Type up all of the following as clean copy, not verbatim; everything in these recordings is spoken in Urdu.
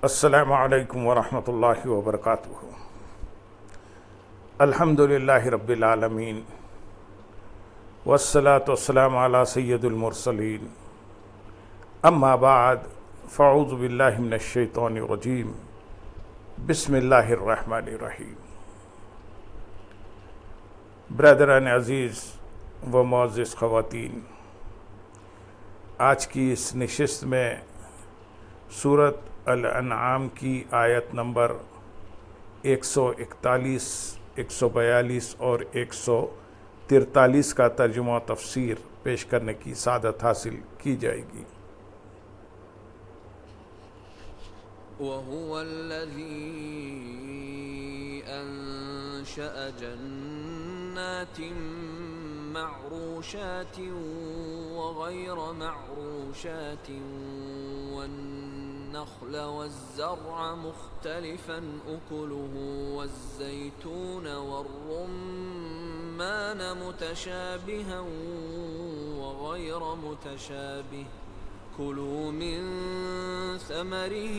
السلام علیکم ورحمۃ اللہ وبرکاتہ۔ الحمد للہ رب العالمین والصلاة والسلام علی سید المرسلین، اما بعد فاعوذ باللہ من الشیطان الرجیم، بسم اللہ الرحمن الرحیم۔ برادران عزیز و معزز خواتین، آج کی اس نشست میں سورۃ الانعام کی آیت نمبر 141، 142 اور 143 کا ترجمہ و تفسیر پیش کرنے کی سعادت حاصل کی جائے گی۔ وَهُوَ الَّذِي أَنشَأَ جَنَّاتٍ مَّعْرُوشَاتٍ وَغَيْرَ مَعْرُوشَاتٍ وَالنَّخْلَ وَالزَّرْعَ مُخْتَلِفًا أُكُلُهُ وَالزَّيْتُونَ وَالرُّمَّانَ مُتَشَابِهًا وَغَيْرَ مُتَشَابِهٍ، كُلُوا مِن ثَمَرِهِ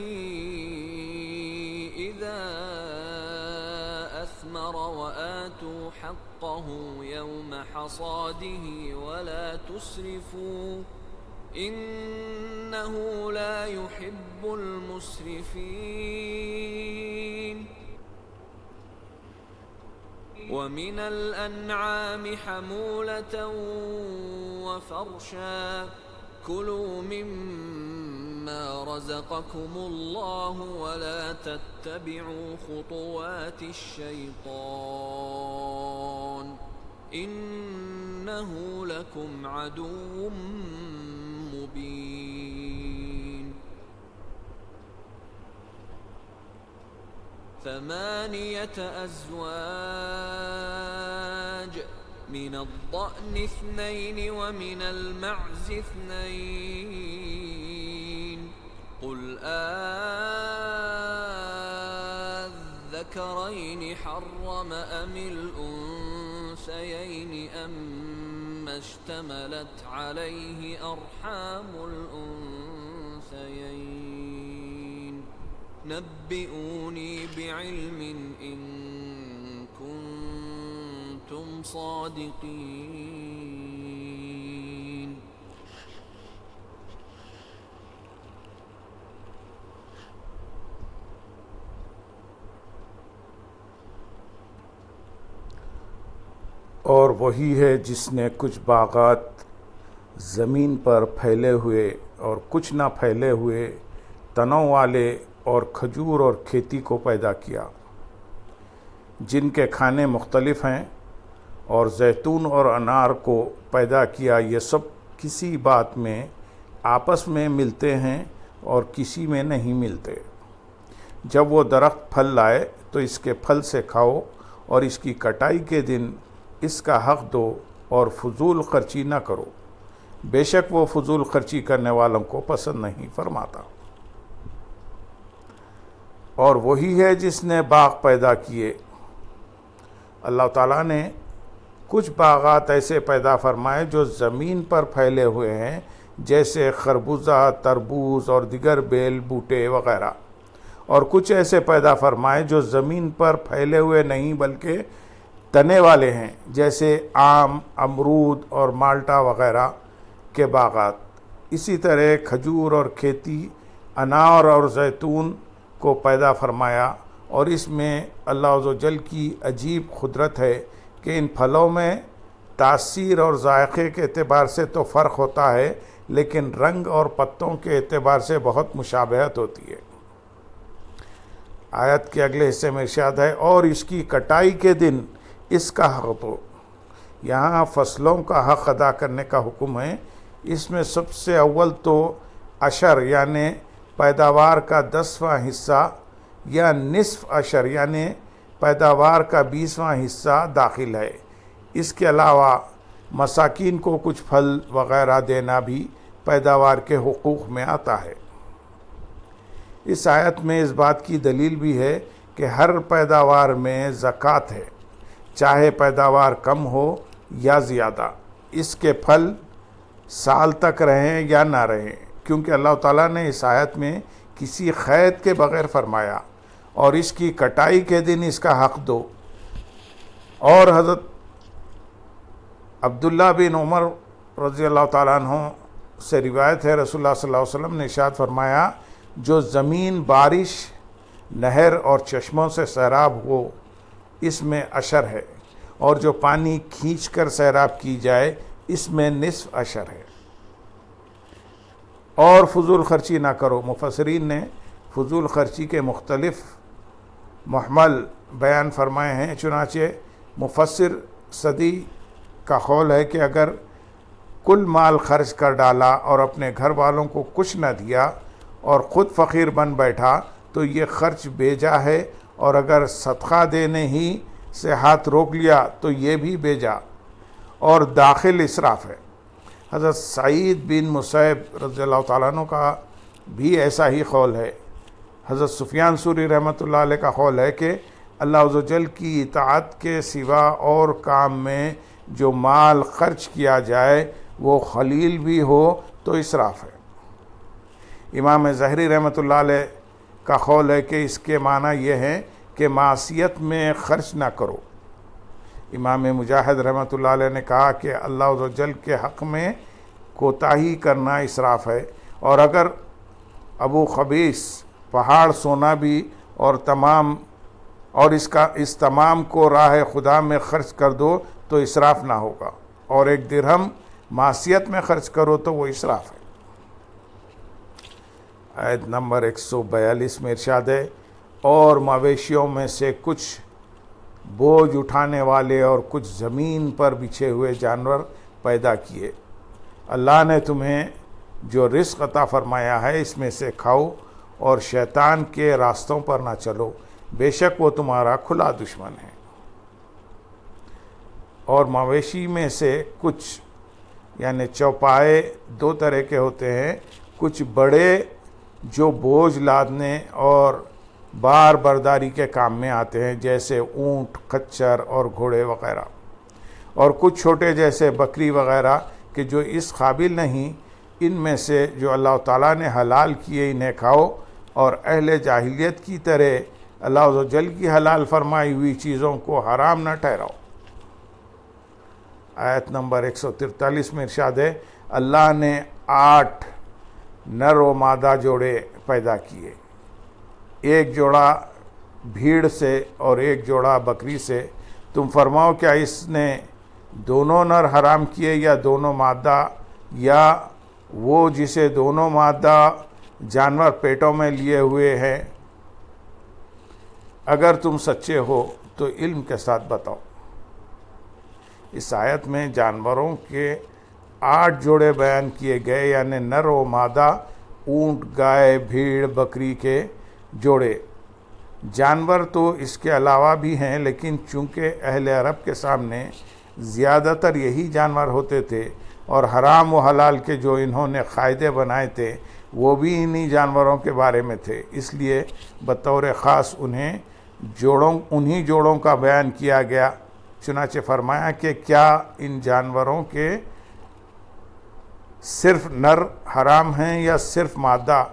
إِذَا أَثْمَرَ وَآتُوا حَقَّهُ يَوْمَ حَصَادِهِ وَلَا تُسْرِفُوا إِنَّهُ لَا يُحِبُّ الْمُسْرِفِينَ۔ وَمِنَ الْأَنْعَامِ حَمُولَةً وَفَرْشًا، كُلُوا مِمَّا رَزَقَكُمُ اللَّهُ وَلَا تَتَّبِعُوا خُطُوَاتِ الشَّيْطَانِ إِنَّهُ لَكُمْ عَدُوٌّ مُّبِينٌ۔ 8 أزواج، من الضأن 2 ومن المعز 2، قل آذكرين حرم أم الأنثيين أما اشتملت عليه أرحام الأنثيين، نبئوني بعلم إن كنتم صادقين۔ اور وہی ہے جس نے کچھ باغات زمین پر پھیلے ہوئے اور کچھ نہ پھیلے ہوئے تنوں والے اور کھجور اور کھیتی کو پیدا کیا، جن کے کھانے مختلف ہیں، اور زیتون اور انار کو پیدا کیا۔ یہ سب کسی بات میں آپس میں ملتے ہیں اور کسی میں نہیں ملتے۔ جب وہ درخت پھل لائے تو اس کے پھل سے کھاؤ، اور اس کی کٹائی کے دن اس کا حق دو، اور فضول خرچی نہ کرو، بے شک وہ فضول خرچی کرنے والوں کو پسند نہیں فرماتا۔ اور وہی ہے جس نے باغ پیدا کیے۔ اللہ تعالیٰ نے کچھ باغات ایسے پیدا فرمائے جو زمین پر پھیلے ہوئے ہیں، جیسے خربوزہ، تربوز اور دیگر بیل بوٹے وغیرہ، اور کچھ ایسے پیدا فرمائے جو زمین پر پھیلے ہوئے نہیں بلکہ تنے والے ہیں، جیسے آم، امرود اور مالٹا وغیرہ کے باغات۔ اسی طرح کھجور اور کھیتی، انار اور زیتون کو پیدا فرمایا، اور اس میں اللہ عز و جل کی عجیب قدرت ہے کہ ان پھلوں میں تاثیر اور ذائقے کے اعتبار سے تو فرق ہوتا ہے، لیکن رنگ اور پتوں کے اعتبار سے بہت مشابہت ہوتی ہے۔ آیت کے اگلے حصے میں ارشاد ہے، اور اس کی کٹائی کے دن اس کا حق دو۔ یہاں فصلوں کا حق ادا کرنے کا حکم ہے۔ اس میں سب سے اول تو عشر یعنی پیداوار کا 10واں حصہ، یا نصف عشر یعنی پیداوار کا 20واں حصہ داخل ہے۔ اس کے علاوہ مساکین کو کچھ پھل وغیرہ دینا بھی پیداوار کے حقوق میں آتا ہے۔ اس آیت میں اس بات کی دلیل بھی ہے کہ ہر پیداوار میں زکوٰۃ ہے، چاہے پیداوار کم ہو یا زیادہ۔ اس کے پھل سال تک رہیں یا نہ رہیں، کیونکہ اللہ تعالیٰ نے اس آیت میں کسی قید کے بغیر فرمایا، اور اس کی کٹائی کے دن اس کا حق دو۔ اور حضرت عبداللہ بن عمر رضی اللہ تعالیٰ عنہ سے روایت ہے، رسول اللہ صلی اللہ علیہ وسلم نے ارشاد فرمایا، جو زمین بارش، نہر اور چشموں سے سیراب ہو اس میں عشر ہے، اور جو پانی کھینچ کر سیراب کی جائے اس میں نصف عشر ہے۔ اور فضول خرچی نہ کرو۔ مفسرین نے فضول خرچی کے مختلف محمل بیان فرمائے ہیں، چنانچہ مفسر صدی کا قول ہے کہ اگر کل مال خرچ کر ڈالا اور اپنے گھر والوں کو کچھ نہ دیا اور خود فقیر بن بیٹھا تو یہ خرچ بیجا ہے، اور اگر صدقہ دینے ہی سے ہاتھ روک لیا تو یہ بھی بیجا اور داخل اسراف ہے۔ حضرت سعید بن مسیب رضی اللہ تعالیٰ عنہ کا بھی ایسا ہی قول ہے۔ حضرت سفیان ثوری رحمۃ اللہ علیہ کا قول ہے کہ اللہ عز و جل کی اطاعت کے سوا اور کام میں جو مال خرچ کیا جائے وہ خلیل بھی ہو تو اسراف ہے۔ امام ظاہری رحمۃ اللہ علیہ کا قول ہے کہ اس کے معنی یہ ہے کہ معصیت میں خرچ نہ کرو۔ امام مجاہد رحمۃ اللہ علیہ نے کہا کہ اللہ عز و جل کے حق میں کوتاہی کرنا اسراف ہے، اور اگر ابو خبیث پہاڑ سونا بھی اور اس تمام کو راہ خدا میں خرچ کر دو تو اسراف نہ ہوگا، اور ایک درہم معصیت میں خرچ کرو تو وہ اسراف ہے۔ آیت نمبر 142 میں ارشاد ہے، اور مویشیوں میں سے کچھ بوجھ اٹھانے والے اور کچھ زمین پر بچھے ہوئے جانور پیدا کیے۔ اللہ نے تمہیں جو رزق عطا فرمایا ہے اس میں سے کھاؤ، اور شیطان کے راستوں پر نہ چلو، بے شک وہ تمہارا کھلا دشمن ہے۔ اور مویشی میں سے کچھ یعنی چوپائے دو طرح کے ہوتے ہیں، کچھ بڑے جو بوجھ لادنے اور بار برداری کے کام میں آتے ہیں جیسے اونٹ، خچر اور گھوڑے وغیرہ، اور کچھ چھوٹے جیسے بکری وغیرہ کہ جو اس قابل نہیں، ان میں سے جو اللہ تعالیٰ نے حلال کیے انہیں کھاؤ، اور اہل جاہلیت کی طرح اللہ عز و جل کی حلال فرمائی ہوئی چیزوں کو حرام نہ ٹھہراؤ۔ آیت نمبر 143 میں ارشاد ہے، اللہ نے 8 نر و مادہ جوڑے پیدا کیے، ایک جوڑا بھیڑ سے اور ایک جوڑا بکری سے، تم فرماؤ کیا اس نے دونوں نر حرام کیے یا دونوں مادہ، یا وہ جسے دونوں مادہ جانور پیٹوں میں لیے ہوئے ہیں؟ اگر تم سچے ہو تو علم کے ساتھ بتاؤ۔ اس آیت میں جانوروں کے 8 جوڑے بیان کیے گئے، یعنی نر و مادہ، اونٹ، گائے، بھیڑ، بکری کے جوڑے۔ جانور تو اس کے علاوہ بھی ہیں، لیکن چونکہ اہل عرب کے سامنے زیادہ تر یہی جانور ہوتے تھے، اور حرام و حلال کے جو انہوں نے قاعدے بنائے تھے وہ بھی انہی جانوروں کے بارے میں تھے، اس لیے بطور خاص انہی جوڑوں کا بیان کیا گیا۔ چنانچہ فرمایا کہ کیا ان جانوروں کے صرف نر حرام ہیں یا صرف مادہ،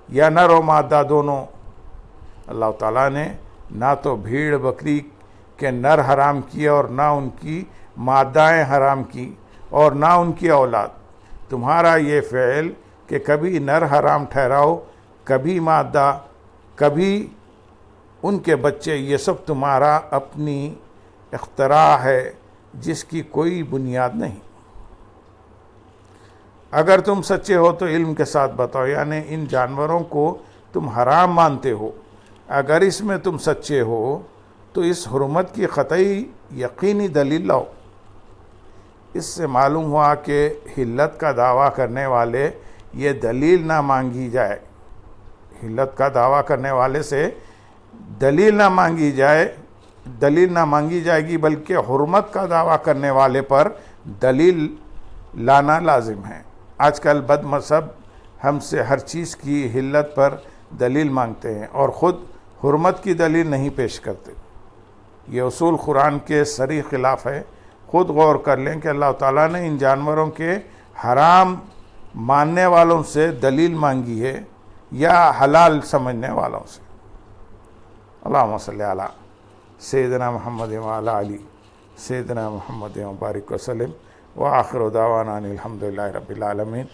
یا نر و مادہ دونوں؟ اللہ تعالیٰ نے نہ تو بھیڑ بکری کے نر حرام کیے اور نہ ان کی مادائیں حرام کی اور نہ ان کی اولاد۔ تمہارا یہ فعل کہ کبھی نر حرام ٹھہراؤ، کبھی مادہ، کبھی ان کے بچے، یہ سب تمہارا اپنی اختراع ہے جس کی کوئی بنیاد نہیں۔ اگر تم سچے ہو تو علم کے ساتھ بتاؤ، یعنی ان جانوروں کو تم حرام مانتے ہو، اگر اس میں تم سچے ہو تو اس حرمت کی قطعی یقینی دلیل لاؤ۔ اس سے معلوم ہوا کہ حلت کا دعویٰ کرنے والے یہ دلیل نہ مانگی جائے، حلت کا دعویٰ کرنے والے سے دلیل نہ مانگی جائے گی، بلکہ حرمت کا دعویٰ کرنے والے پر دلیل لانا لازم ہے۔ آج کل بد مذہب ہم سے ہر چیز کی حلت پر دلیل مانگتے ہیں اور خود حرمت کی دلیل نہیں پیش کرتے۔ یہ اصول قرآن کے صریح خلاف ہے۔ خود غور کر لیں کہ اللہ تعالیٰ نے ان جانوروں کے حرام ماننے والوں سے دلیل مانگی ہے، یا حلال سمجھنے والوں سے۔ اللہم صلی علی سیدنا محمد وعلی علی سیدنا محمد مبارک وسلم وآخر دعوانا ان الحمدللہ رب العالمین۔